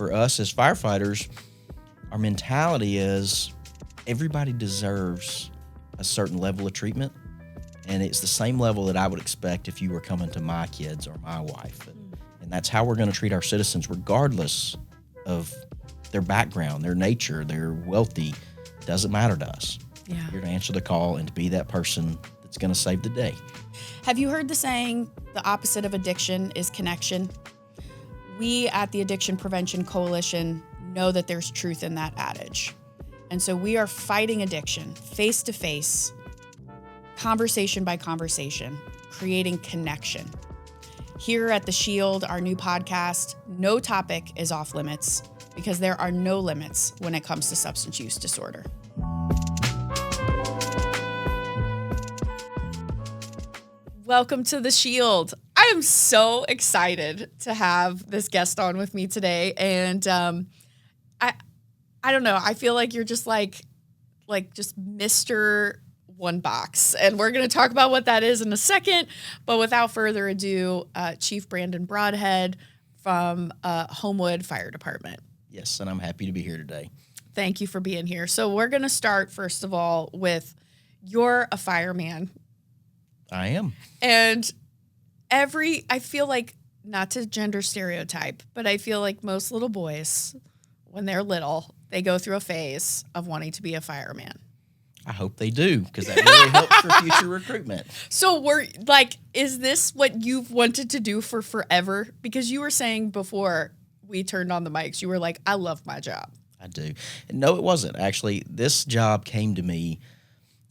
for us as firefighters, our mentality is everybody deserves a certain level of treatment. And it's the same level that I would expect if you were coming to my kids or my wife. And that's how we're going to treat our citizens, regardless of their background, their nature, their wealthy. It doesn't matter to us. Yeah. You're to answer the call and to be that person that's going to save the day. Have you heard the saying, the opposite of addiction is connection? We at the Addiction Prevention Coalition know that there's truth in that adage. And so we are fighting addiction face to face, conversation by conversation, creating connection. Here at The Shield, our new podcast, no topic is off limits because there are no limits when it comes to substance use disorder. Welcome to The Shield. I am so excited to have this guest on with me today. And I don't know, I feel like you're just like just Mr. ONEbox. And we're going to talk about what that is in a second. But without further ado, Chief Broadhead from Homewood Fire Department. Yes, and I'm happy to be here today. Thank you for being here. So we're going to start, first of all, with you're a fireman. I am. And I feel like, not to gender stereotype, but I feel like most little boys, when they're little, they go through a phase of wanting to be a fireman. I hope they do, because that really helps for future recruitment. So is this what you've wanted to do for forever? Because you were saying before we turned on the mics, you were like, I love my job. I do. And no, it wasn't. Actually, this job came to me.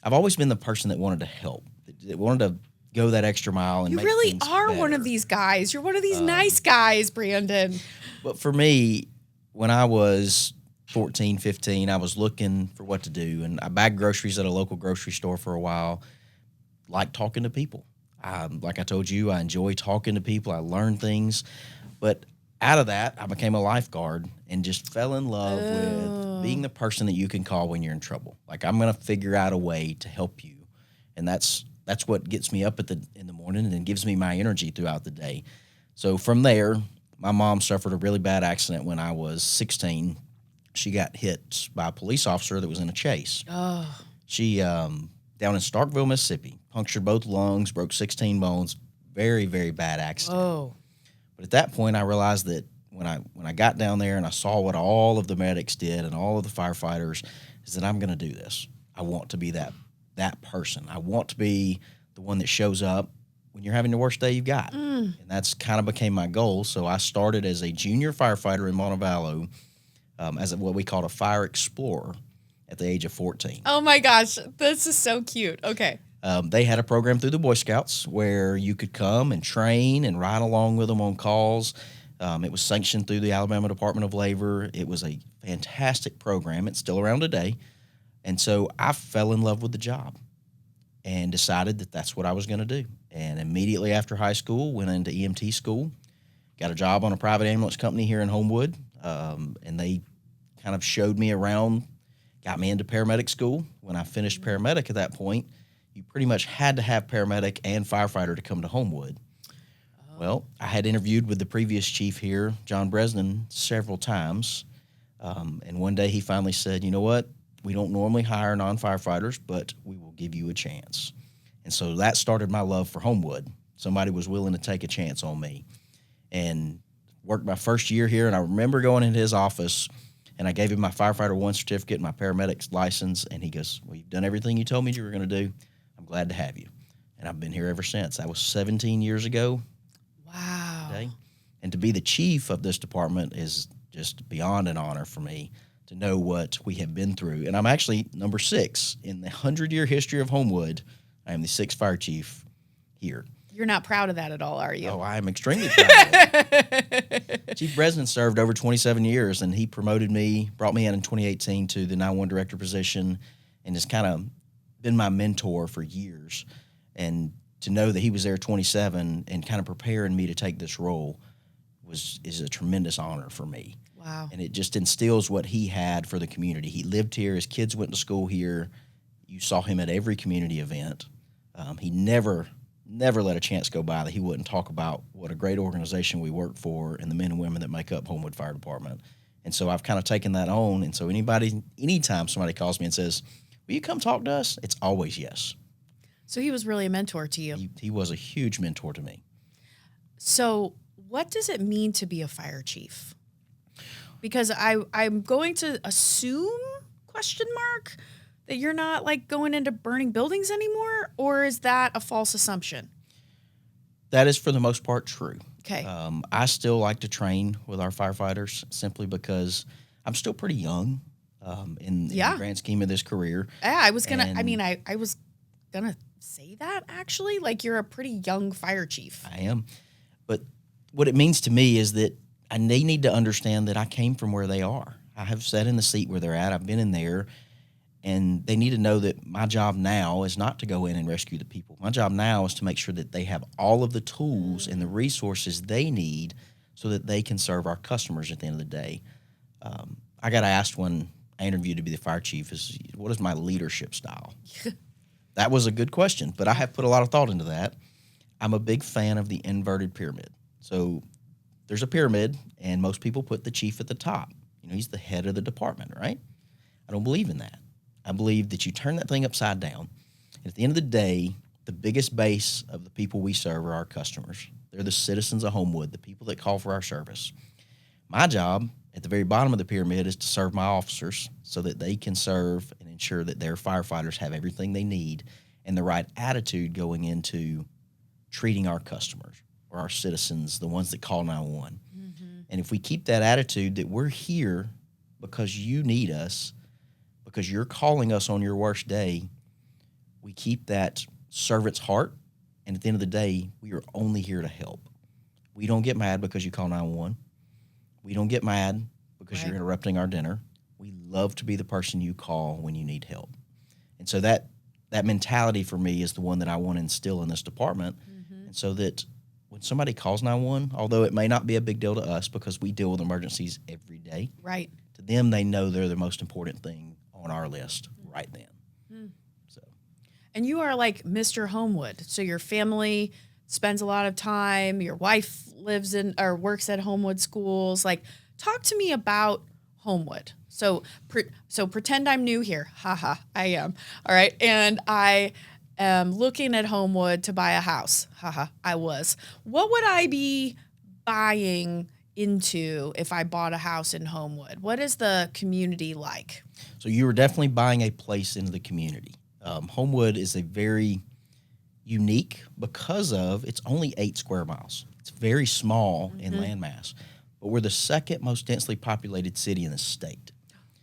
I've always been the person that wanted to help, that wanted to go that extra mile and you make really things are better. one of these guys. You're one of these nice guys, Brandon. But for me, when I was 14, 15, I was looking for what to do. And I bagged groceries at a local grocery store for a while, liked talking to people. Like I told you, I enjoy talking to people. I learn things. But out of that, I became a lifeguard and just fell in love with being the person that you can call when you're in trouble. Like, I'm going to figure out a way to help you. And that's what gets me up in the morning and then gives me my energy throughout the day. So from there, my mom suffered a really bad accident when I was 16. She got hit by a police officer that was in a chase. Oh. She, down in Starkville, Mississippi, punctured both lungs, broke 16 bones. Very, very bad accident. Oh. But at that point, I realized that when I got down there and I saw what all of the medics did and all of the firefighters, is that I'm going to do this. I want to be that person. I want to be the one that shows up when you're having the worst day you've got. And that's kind of became my goal. So I started as a junior firefighter in Montevallo as what we called a fire explorer at the age of 14. Oh my gosh, this is so cute. Okay. They had a program through the Boy Scouts where you could come and train and ride along with them on calls. It was sanctioned through the Alabama Department of Labor. It was a fantastic program. It's still around today. And so I fell in love with the job and decided that that's what I was going to do. And immediately after high school, went into EMT school, got a job on a private ambulance company here in Homewood, and they kind of showed me around, got me into paramedic school. When I finished paramedic at that point, you pretty much had to have paramedic and firefighter to come to Homewood. Well, I had interviewed with the previous chief here, John Bresnan, several times, and one day he finally said, you know what? We don't normally hire non-firefighters, but we will give you a chance. And so that started my love for Homewood. Somebody was willing to take a chance on me. And worked my first year here, and I remember going into his office, and I gave him my Firefighter 1 certificate and my paramedic's license, and he goes, well, you've done everything you told me you were going to do. I'm glad to have you. And I've been here ever since. That was 17 years ago. Wow. Today. And to be the chief of this department is just beyond an honor for me to know what we have been through. And I'm actually number 6 in the 100-year history of Homewood. I am the 6th fire chief here. You're not proud of that at all, are you? Oh, I am extremely proud of it. Chief Bresnan served over 27 years, and he promoted me, brought me in 2018 to the 911 director position, and has kind of been my mentor for years. And to know that he was there 27 and kind of preparing me to take this role is a tremendous honor for me. Wow. And it just instills what he had for the community. He lived here. His kids went to school here. You saw him at every community event. He never never let a chance go by that he wouldn't talk about what a great organization we work for and the men and women that make up Homewood Fire Department. And so I've kind of taken that on. And so anytime somebody calls me and says, will you come talk to us? It's always yes. So he was really a mentor to you. He was a huge mentor to me. So what does it mean to be a fire chief? Because I'm going to assume, question mark, that you're not like going into burning buildings anymore, or is that a false assumption? That is for the most part true. Okay. I still like to train with our firefighters simply because I'm still pretty young in the grand scheme of this career. Yeah, I was gonna say that actually. Like, you're a pretty young fire chief. I am. But what it means to me is that they need to understand that I came from where they are. I have sat in the seat where they're at. I've been in there. And they need to know that my job now is not to go in and rescue the people. My job now is to make sure that they have all of the tools and the resources they need so that they can serve our customers at the end of the day. I got asked when I interviewed to be the fire chief, what is my leadership style? That was a good question, but I have put a lot of thought into that. I'm a big fan of the inverted pyramid. So there's a pyramid, and most people put the chief at the top. He's the head of the department, right? I don't believe in that. I believe that you turn that thing upside down. And at the end of the day, the biggest base of the people we serve are our customers. They're the citizens of Homewood, the people that call for our service. My job at the very bottom of the pyramid is to serve my officers so that they can serve and ensure that their firefighters have everything they need and the right attitude going into treating our customers or our citizens, the ones that call 911. Mm-hmm. And if we keep that attitude that we're here because you need us, because you're calling us on your worst day, we keep that servant's heart, and at the end of the day, we are only here to help. We don't get mad because you call 911. We don't get mad because you're interrupting our dinner. We love to be the person you call when you need help. And so that mentality for me is the one that I want to instill in this department, and so that when somebody calls 911, although it may not be a big deal to us because we deal with emergencies every day, right? To them, they know they're the most important thing on our list right then. So, and you are like Mr. Homewood. So your family spends a lot of time. Your wife lives in or works at Homewood schools. Like, talk to me about Homewood. So pretend I'm new here. Haha, I am. All right, and I am looking at Homewood to buy a house. Haha, I was. What would I be buying into if I bought a house in Homewood? What is the community like? So you were definitely buying a place into the community. Homewood is a very unique because of it's only 8 square miles. It's very small in landmass, but we're the second most densely populated city in the state.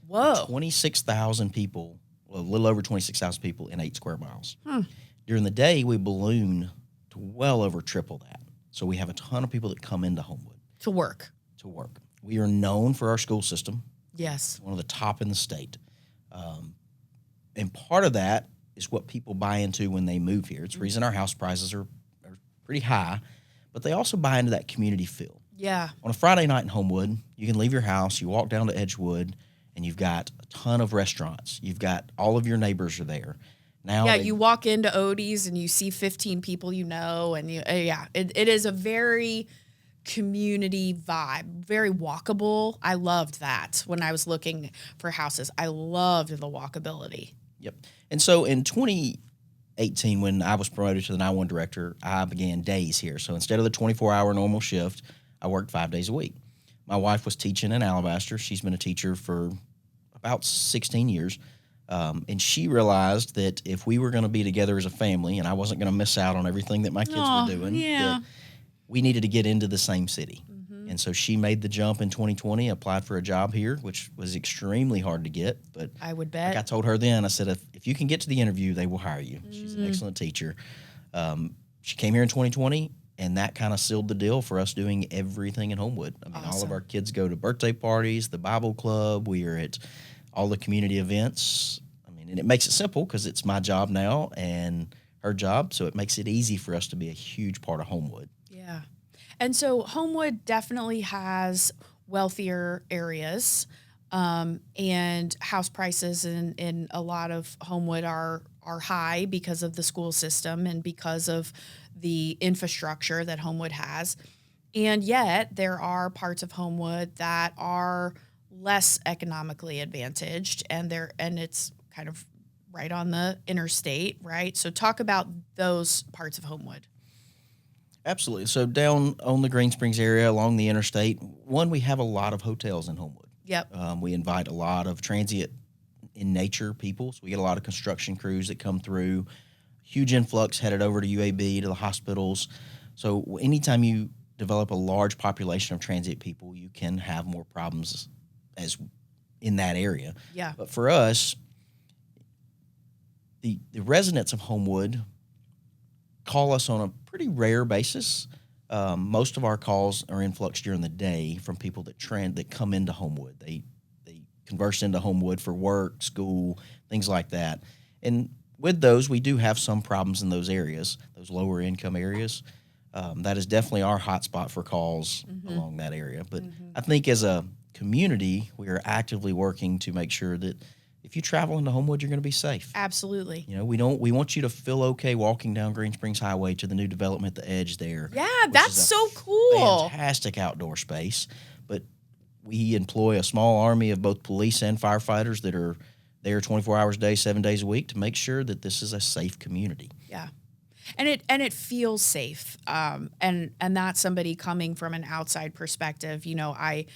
Whoa. 26,000 people, well, a little over 26,000 people in 8 square miles. During the day, we balloon to well over triple that. So we have a ton of people that come into Homewood. To work. We are known for our school system. Yes. One of the top in the state. And part of that is what people buy into when they move here. It's the reason our house prices are pretty high, but they also buy into that community feel. Yeah. On a Friday night in Homewood, you can leave your house, you walk down to Edgewood, and you've got a ton of restaurants. You've got all of your neighbors are there. Now, you walk into Odie's and you see 15 people you know, and it is a very community vibe, very walkable. I loved that when I was looking for houses. I loved the walkability. Yep. And so in 2018, when I was promoted to the 911 director, I began days here. So instead of the 24-hour normal shift, I worked 5 days a week. My wife was teaching in Alabaster. She's been a teacher for about 16 years. And she realized that if we were going to be together as a family and I wasn't going to miss out on everything that my kids were doing, that we needed to get into the same city. And so she made the jump in 2020, applied for a job here, which was extremely hard to get. But I would bet. Like I told her then, I said, if you can get to the interview, they will hire you. She's an excellent teacher. She came here in 2020, and that kind of sealed the deal for us doing everything in Homewood. I mean, all of our kids go to birthday parties, the Bible club. We are at all the community events. I mean, and it makes it simple because it's my job now and her job, so it makes it easy for us to be a huge part of Homewood. Yeah. And so Homewood definitely has wealthier areas, and house prices in a lot of Homewood are are high because of the school system and because of the infrastructure that Homewood has. And yet there are parts of Homewood that are less economically advantaged, and it's kind of right on the interstate, right? So talk about those parts of Homewood. Absolutely. So down on the Green Springs area along the interstate, one, we have a lot of hotels in Homewood. Yep. We invite a lot of transient in nature people. So we get a lot of construction crews that come through, huge influx headed over to UAB, to the hospitals. So anytime you develop a large population of transient people, you can have more problems as in that area. Yeah. But for us, the residents of Homewood call us on a pretty rare basis. Most of our calls are influx during the day from people that come into Homewood. They converse into Homewood for work, school, things like that. And with those, we do have some problems in those areas, those lower income areas. That is definitely our hotspot for calls along that area. But I think as a community, we are actively working to make sure that if you travel into Homewood, you're going to be safe. Absolutely. You know, we want you to feel okay walking down Green Springs Highway to the new development, the Edge there. Yeah, that's so cool. Fantastic outdoor space. But we employ a small army of both police and firefighters that are there 24 hours a day, 7 days a week to make sure that this is a safe community. Yeah. And it feels safe. And that's somebody coming from an outside perspective. You know, I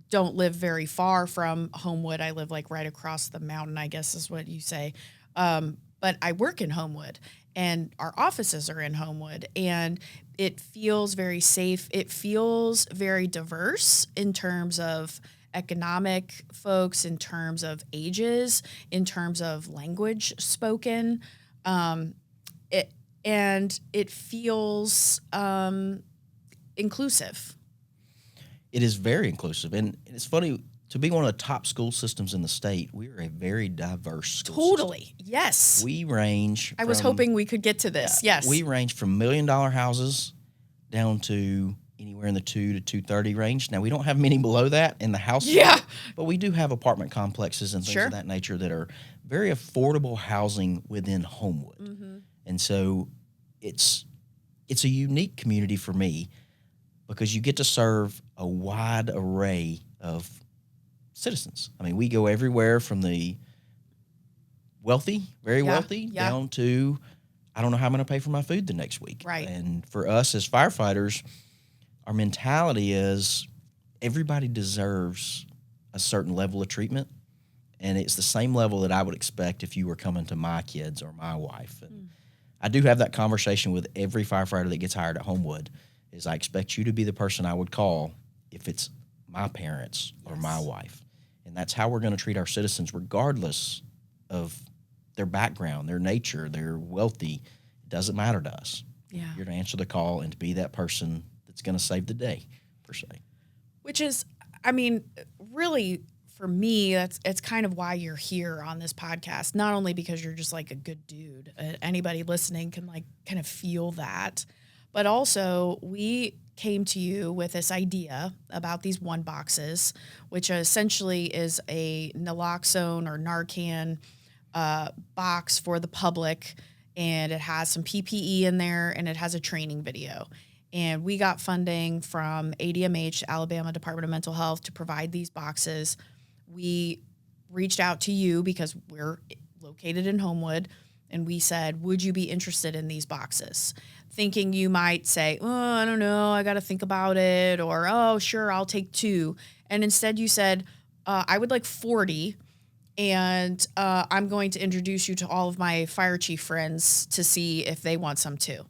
don't live very far from Homewood. I live like right across the mountain, I guess is what you say. But I work in Homewood, and our offices are in Homewood, and it feels very safe. It feels very diverse in terms of economic folks, in terms of ages, in terms of language spoken. It feels inclusive. It is very inclusive. And it's funny, to be one of the top school systems in the state, we are a very diverse school Totally. system. Yes. We range I was hoping we could get to this. Yes. We range from $1 million houses down to anywhere in the 2 to 230 range. Now, we don't have many below that in the house. Yeah. But we do have apartment complexes and things Sure. of that nature that are very affordable housing within Homewood. Mm-hmm. And so it's a unique community for me because you get to serve a wide array of citizens. I mean, we go everywhere from the wealthy, very wealthy, down to I don't know how I'm going to pay for my food the next week. Right. And for us as firefighters, our mentality is everybody deserves a certain level of treatment, and it's the same level that I would expect if you were coming to my kids or my wife. And I do have that conversation with every firefighter that gets hired at Homewood, is I expect you to be the person I would call if it's my parents or my wife. And that's how we're going to treat our citizens regardless of their background, their nature, their wealthy. It doesn't matter to us. Yeah. You're to answer the call and to be that person that's going to save the day, per se. Which is, I mean, really for me, it's kind of why you're here on this podcast. Not only because you're just like a good dude, anybody listening can like kind of feel that, but also we came to you with this idea about these ONEboxes, which essentially is a Naloxone or Narcan box for the public, and it has some PPE in there, and it has a training video. And we got funding from ADMH, Alabama Department of Mental Health, to provide these boxes. We reached out to you because we're located in Homewood, and we said, would you be interested in these boxes? Thinking you might say, oh, I don't know, I got to think about it, or, oh, sure, I'll take 2. And instead you said, I would like 40, and I'm going to introduce you to all of my fire chief friends to see if they want some too.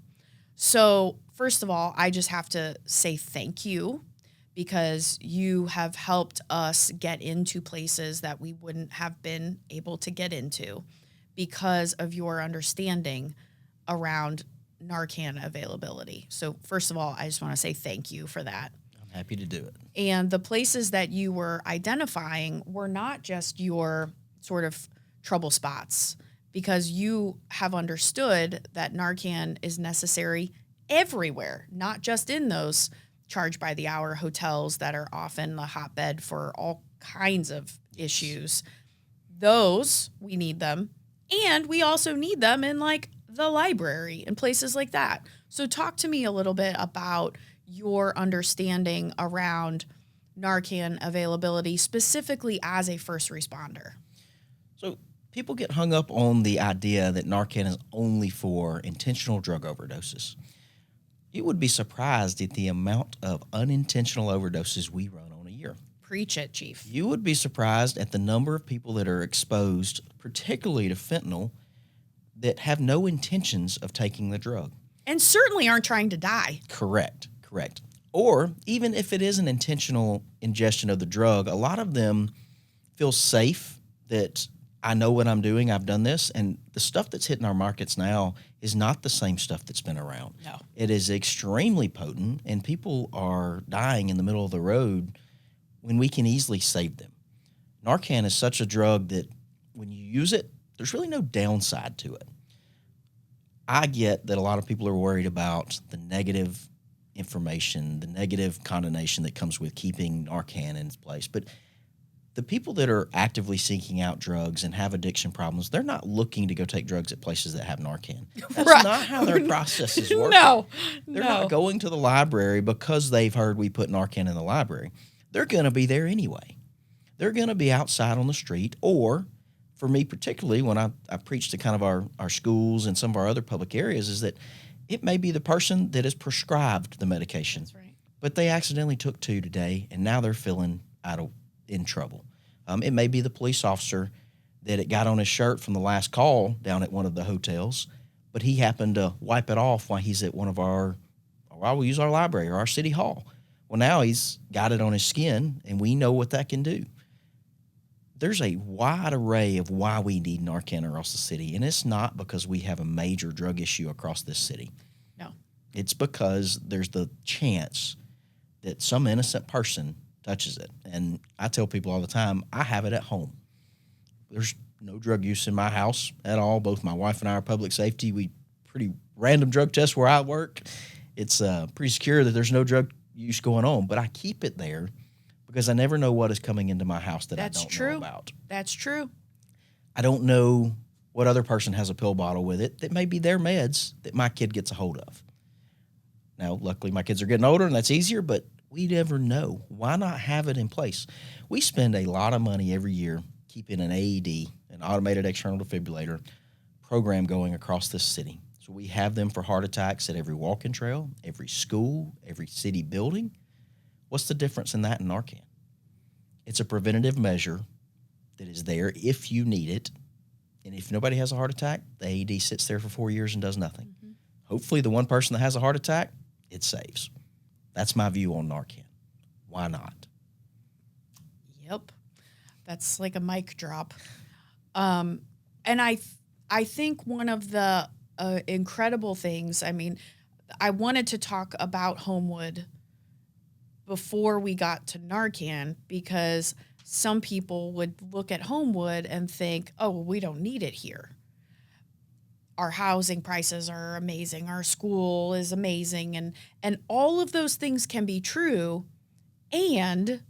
So first of all, I just have to say thank you, because you have helped us get into places that we wouldn't have been able to get into because of your understanding around Narcan availability. So first of all, I just want to say thank you for that. I'm happy to do it. And the places that you were identifying were not just your sort of trouble spots, because you have understood that Narcan is necessary everywhere, not just in those charge by the hour hotels that are often the hotbed for all kinds of issues. Those, we need them. And we also need them in like the library and places like that. So talk to me a little bit about your understanding around Narcan availability, specifically as a first responder. So people get hung up on the idea that Narcan is only for intentional drug overdoses. You would be surprised at the amount of unintentional overdoses we run on a year. Preach it, Chief. You would be surprised at the number of people that are exposed, particularly to fentanyl, that have no intentions of taking the drug. And certainly aren't trying to die. Correct. Or even if it is an intentional ingestion of the drug, a lot of them feel safe that I know what I'm doing, I've done this, and the stuff that's hitting our markets now is not the same stuff that's been around. No. It is extremely potent, and people are dying in the middle of the road when we can easily save them. Narcan is such a drug that when you use it, there's really no downside to it. I get that a lot of people are worried about the negative information, the negative connotation that comes with keeping Narcan in place. But the people that are actively seeking out drugs and have addiction problems, they're not looking to go take drugs at places that have Narcan. That's Right. not how their processes work. No. They're not going to the library because they've heard we put Narcan in the library. They're going to be there anyway. They're going to be outside on the street, or for me particularly, when I preach to kind of our schools and some of our other public areas, is that it may be the person that is prescribed the medication. That's right. But they accidentally took 2 today, and now they're feeling in trouble. It may be the police officer that it got on his shirt from the last call down at one of the hotels, but he happened to wipe it off while he's at while we use our library or our city hall. Well, now he's got it on his skin, and we know what that can do. There's a wide array of why we need Narcan across the city, and it's not because we have a major drug issue across this city. No. It's because there's the chance that some innocent person touches it. And I tell people all the time, I have it at home. There's no drug use in my house at all. Both my wife and I are public safety. We pretty random drug tests where I work. It's pretty secure that there's no drug use going on, but I keep it there because I never know what is coming into my house that I don't know about. That's true. I don't know what other person has a pill bottle with it that may be their meds that my kid gets a hold of. Now, luckily, my kids are getting older, and that's easier, but we never know. Why not have it in place? We spend a lot of money every year keeping an AED, an automated external defibrillator, program going across this city. So we have them for heart attacks at every walking trail, every school, every city building. What's the difference in that and Narcan? It's a preventative measure that is there if you need it. And if nobody has a heart attack, the AED sits there for 4 years and does nothing. Mm-hmm. Hopefully the one person that has a heart attack, it saves. That's my view on Narcan. Why not? Yep. That's like a mic drop. And I think one of the incredible things, I mean, I wanted to talk about Homewood before we got to Narcan because some people would look at Homewood and think, oh, well, we don't need it here. Our housing prices are amazing. Our school is amazing. And all of those things can be true. And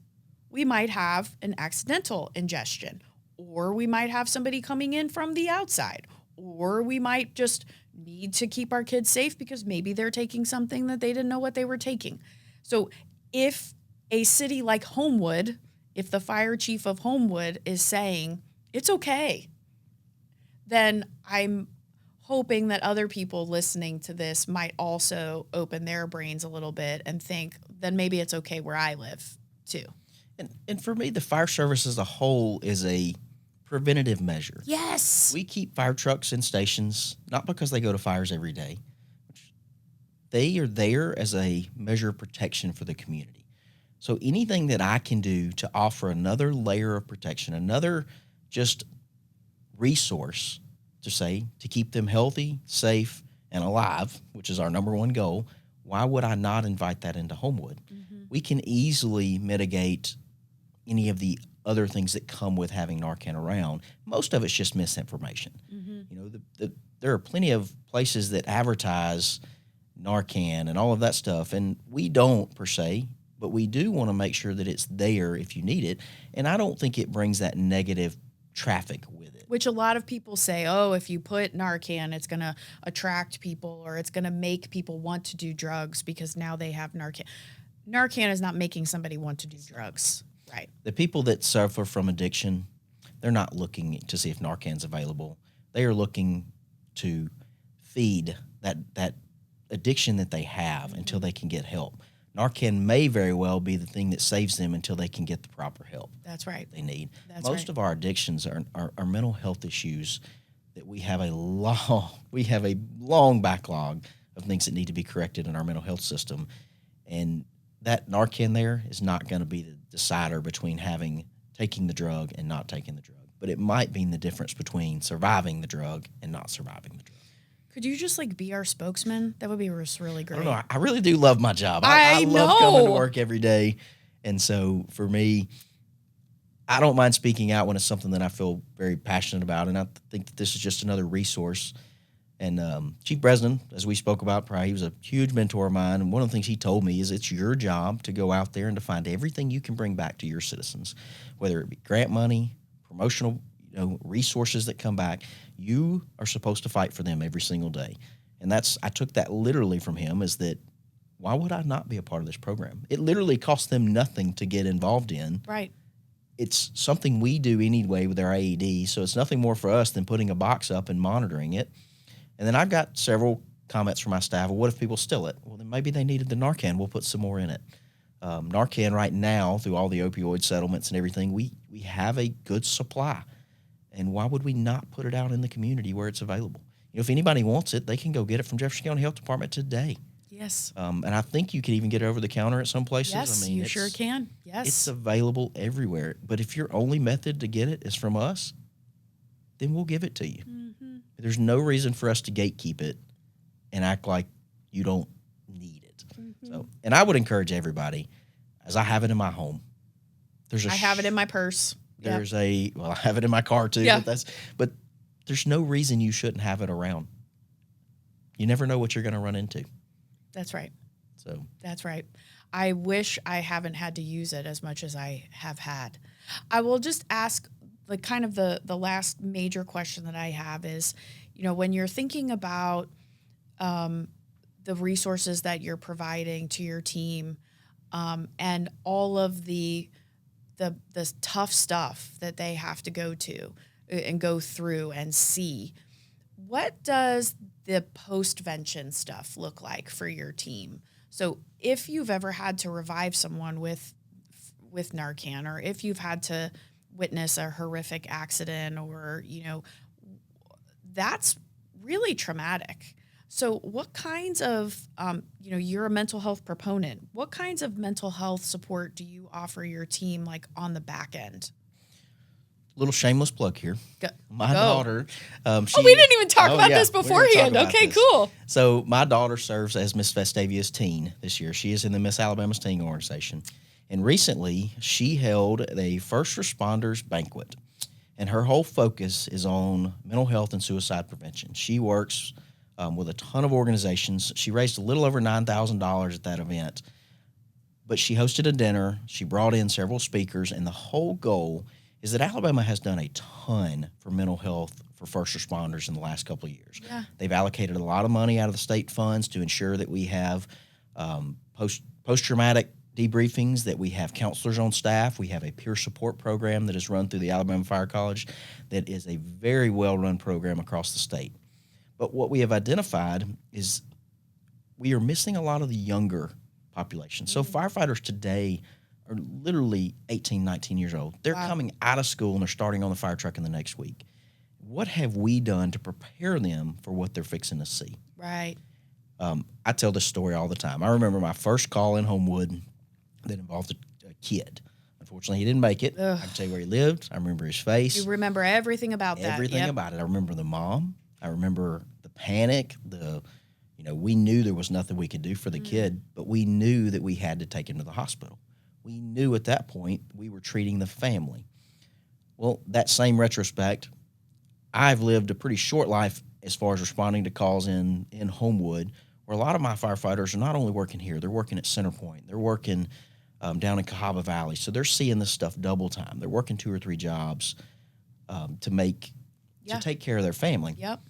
we might have an accidental ingestion, or we might have somebody coming in from the outside, or we might just need to keep our kids safe because maybe they're taking something that they didn't know what they were taking. So if a city like Homewood, if the fire chief of Homewood is saying it's okay, then I'm hoping that other people listening to this might also open their brains a little bit and think, then maybe it's okay where I live too. And for me, the fire service as a whole is a preventative measure. Yes. We keep fire trucks in stations, not because they go to fires every day. They are there as a measure of protection for the community. So anything that I can do to offer another layer of protection, another just resource to keep them healthy, safe, and alive, which is our number one goal, why would I not invite that into Homewood? Mm-hmm. We can easily mitigate any of the other things that come with having Narcan around. Most of it's just misinformation. Mm-hmm. You know, there are plenty of places that advertise Narcan and all of that stuff, and we don't per se, but we do want to make sure that it's there if you need it, and I don't think it brings that negative traffic with it. Which a lot of people say, oh, if you put Narcan, it's going to attract people or it's going to make people want to do drugs because now they have Narcan. Narcan is not making somebody want to do drugs. Right. The people that suffer from addiction, they're not looking to see if Narcan's available. They are looking to feed that addiction that they have until they can get help. Narcan may very well be the thing that saves them until they can get the proper help. That's right. They need. That's Most right. of our addictions are mental health issues that we have a long backlog of things that need to be corrected in our mental health system. And that Narcan there is not going to be the decider between taking the drug and not taking the drug. But it might mean the difference between surviving the drug and not surviving the drug. Could you just be our spokesman? That would be really great. I don't know. I really do love my job. I love coming to know. work every day. And so for me, I don't mind speaking out when it's something that I feel very passionate about. And I think that this is just another resource. And Chief Broadhead, as we spoke about prior, he was a huge mentor of mine. And one of the things he told me is it's your job to go out there and to find everything you can bring back to your citizens, whether it be grant money, promotional resources that come back. You are supposed to fight for them every single day. And I took that literally from him, is that why would I not be a part of this program? It literally costs them nothing to get involved in. Right. It's something we do anyway with our AED, so it's nothing more for us than putting a box up and monitoring it. And then I've got several comments from my staff. Well, what if people steal it? Well, then maybe they needed the Narcan. We'll put some more in it. Narcan right now, through all the opioid settlements and everything, we have a good supply. And why would we not put it out in the community where it's available? If anybody wants it, they can go get it from Jefferson County Health Department today. Yes. And I think you can even get it over the counter at some places. Yes, you sure can. Yes. It's available everywhere. But if your only method to get it is from us, then we'll give it to you. Mm-hmm. There's no reason for us to gatekeep it and act like you don't need it. Mm-hmm. So, and I would encourage everybody, as I have it in my home. I have it in my purse. I have it in my car too. Yeah. But there's no reason you shouldn't have it around. You never know what you're going to run into. That's right. So that's right. I wish I haven't had to use it as much as I have had. I will just ask the last major question that I have is, when you're thinking about the resources that you're providing to your team and all of the tough stuff that they have to go to and go through and see, what does the postvention stuff look like for your team? So if you've ever had to revive someone with Narcan, or if you've had to witness a horrific accident, or, that's really traumatic. So what kinds of, you're a mental health proponent. What kinds of mental health support do you offer your team, on the back end? Little shameless plug here. My Go. daughter. We didn't even talk about this beforehand. Okay, cool. So my daughter serves as Miss Festavia's teen this year. She is in the Miss Alabama's teen organization. And recently, she held a first responders banquet. And her whole focus is on mental health and suicide prevention. She works with a ton of organizations. She raised a little over $9,000 at that event. But she hosted a dinner. She brought in several speakers. And the whole goal is that Alabama has done a ton for mental health for first responders in the last couple of years. Yeah. They've allocated a lot of money out of the state funds to ensure that we have post-traumatic debriefings, that we have counselors on staff. We have a peer support program that is run through the Alabama Fire College that is a very well-run program across the state. But what we have identified is we are missing a lot of the younger population. So firefighters today are literally 18, 19 years old. They're coming out of school and they're starting on the fire truck in the next week. What have we done to prepare them for what they're fixing to see? Right. I tell this story all the time. I remember my first call in Homewood that involved a kid. Unfortunately, he didn't make it. Ugh. I can tell you where he lived. I remember his face. You remember everything about that. Everything about it. I remember the mom. I remember the panic. We knew there was nothing we could do for the kid, but we knew that we had to take him to the hospital. We knew at that point we were treating the family. Well, that same retrospect, I've lived a pretty short life as far as responding to calls in Homewood, where a lot of my firefighters are not only working here, they're working at Centerpoint. They're working down in Cahaba Valley. So they're seeing this stuff double time. They're working 2 or 3 jobs to make Yeah. to take care of their family. Yep.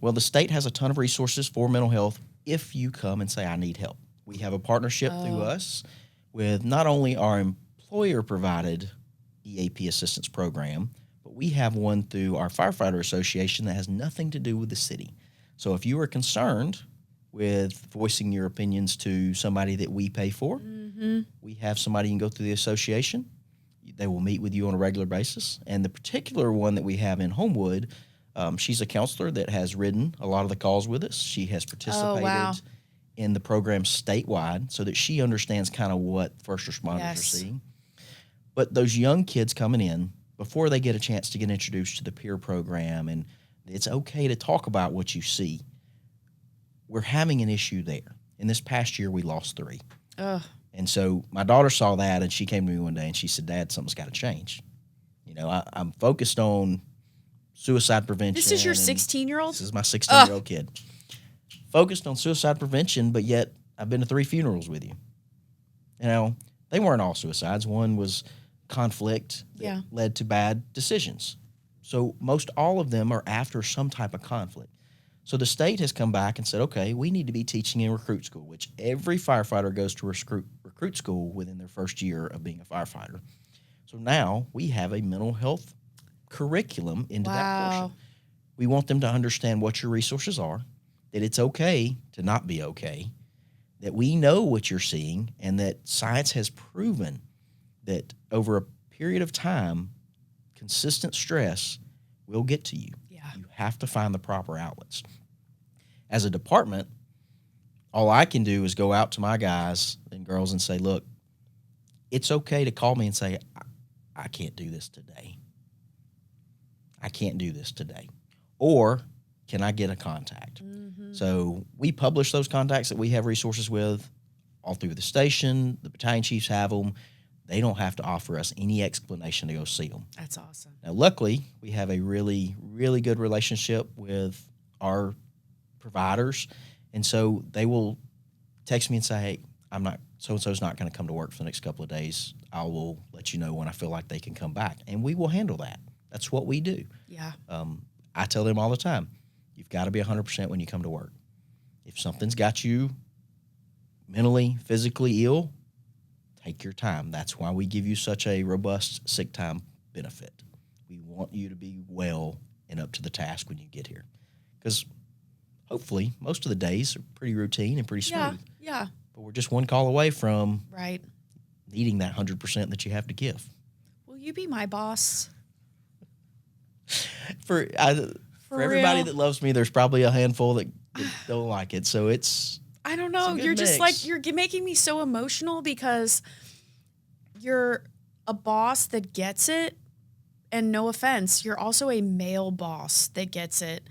Well, the state has a ton of resources for mental health if you come and say, I need help. We have a partnership through us with not only our employer-provided EAP assistance program, but we have one through our firefighter association that has nothing to do with the city. So if you are concerned with voicing your opinions to somebody that we pay for, we have somebody you can go through the association. They will meet with you on a regular basis. And the particular one that we have in Homewood, she's a counselor that has ridden a lot of the calls with us. She has participated in the program statewide so that she understands kind of what first responders are seeing. But those young kids coming in, before they get a chance to get introduced to the peer program, and it's okay to talk about what you see, we're having an issue there. In this past year, we lost 3. And so my daughter saw that, and she came to me one day, and she said, Dad, something's got to change. You know, I'm focused on suicide prevention. This is your 16-year-old? This is my 16-year-old kid. Focused on suicide prevention, but yet I've been to 3 funerals with you. You know, they weren't all suicides. One was conflict that led to bad decisions. So most all of them are after some type of conflict. So the state has come back and said, okay, we need to be teaching in recruit school, which every firefighter goes to recruit school within their first year of being a firefighter. So now we have a mental health curriculum into that portion. We want them to understand what your resources are, that it's okay to not be okay, that we know what you're seeing, and that science has proven that over a period of time, consistent stress will get to you. You have to find the proper outlets. As a department, all I can do is go out to my guys and girls and say, look, it's okay to call me and say, I can't do this today. I can't do this today. Or can I get a contact? So we publish those contacts that we have resources with all through the station. The battalion chiefs have them. They don't have to offer us any explanation to go see them. That's awesome. Now, luckily, we have a really, really good relationship with our providers. And so they will text me and say, hey, so-and-so's not going to come to work for the next couple of days. I will let you know when I feel like they can come back. And we will handle that. That's what we do. Yeah. I tell them all the time, you've got to be 100% when you come to work. If something's got you mentally, physically ill, take your time. That's why we give you such a robust sick time benefit. We want you to be well and up to the task when you get here. Because hopefully most of the days are pretty routine and pretty smooth. Yeah. But we're just one call away from needing that 100% that you have to give. Will you be my boss? For everybody that loves me, there's probably a handful that don't like it. So it's... I don't know. You're mix. just like, you're making me so emotional because you're a boss that gets it. And no offense, you're also a male boss that gets it.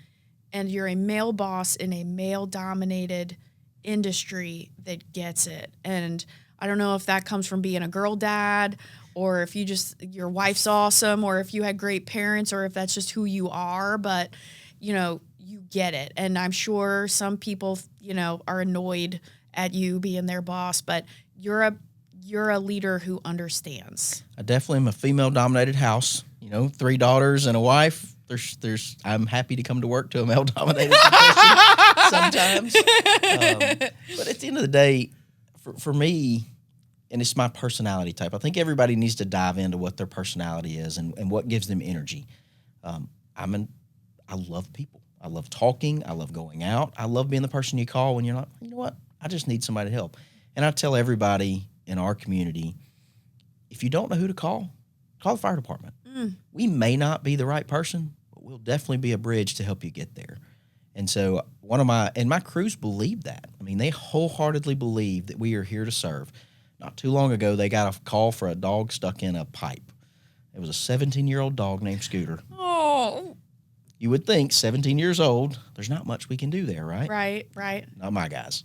And you're a male boss in a male-dominated industry that gets it. And I don't know if that comes from being a girl dad or if your wife's awesome or if you had great parents or if that's just who you are. But, you know, you get it. And I'm sure some people, you know, are annoyed at you being their boss, but you're a leader who understands. I definitely am a female-dominated house. You know, 3 daughters and a wife. I'm happy to come to work to a male-dominated profession sometimes. But at the end of the day, for me, and it's my personality type, I think everybody needs to dive into what their personality is and what gives them energy. I love people. I love talking. I love going out. I love being the person you call when you're like, you know what? I just need somebody to help. And I tell everybody in our community, if you don't know who to call the fire department. We may not be the right person, but we'll definitely be a bridge to help you get there. And so my crews believe that. I mean, they wholeheartedly believe that we are here to serve. Not too long ago, they got a call for a dog stuck in a pipe. It was a 17-year-old dog named Scooter. Oh. You would think 17 years old, there's not much we can do there, right? Right. Not my guys.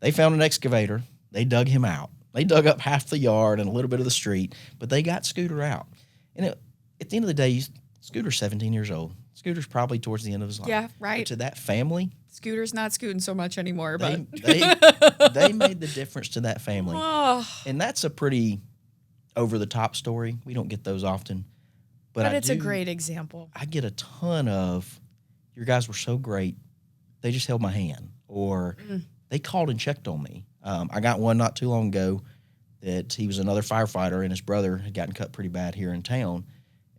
They found an excavator. They dug him out. They dug up half the yard and a little bit of the street, but they got Scooter out. And at the end of the day, Scooter's 17 years old. Scooter's probably towards the end of his life. Yeah, right. But to that family, Scooter's not scooting so much anymore, but they made the difference to that family. Oh. And that's a pretty over-the-top story. We don't get those often. But it's a great example. I get a ton of, your guys were so great. They just held my hand, or they called and checked on me. I got one not too long ago that he was another firefighter, and his brother had gotten cut pretty bad here in town.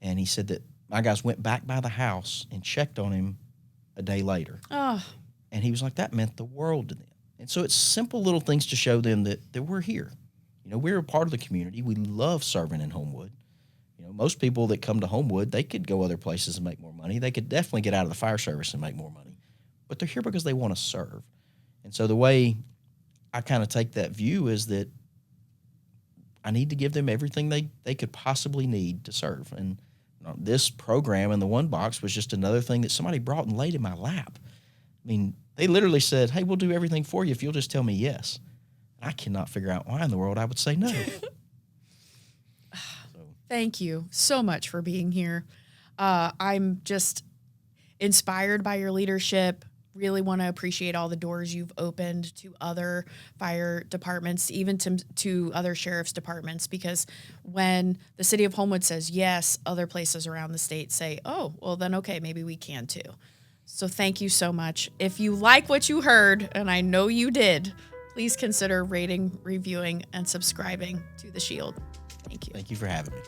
And he said that my guys went back by the house and checked on him a day later. Oh. And he was like, that meant the world to them. And so it's simple little things to show them that we're here. You know, we're a part of the community. We love serving in Homewood. You know, most people that come to Homewood, they could go other places and make more money. They could definitely get out of the fire service and make more money. But they're here because they want to serve. And so the way I kind of take that view is that I need to give them everything they could possibly need to serve. And this program in the ONEbox was just another thing that somebody brought and laid in my lap. I mean, they literally said, hey, we'll do everything for you if you'll just tell me yes. And I cannot figure out why in the world I would say no. Thank you so much for being here. I'm just inspired by your leadership. Really want to appreciate all the doors you've opened to other fire departments, even to other sheriff's departments, because when the City of Homewood says yes, other places around the state say, oh, well then okay, maybe we can too. So thank you so much. If you like what you heard, and I know you did, please consider rating, reviewing, and subscribing to The Shield. Thank you. Thank you for having me.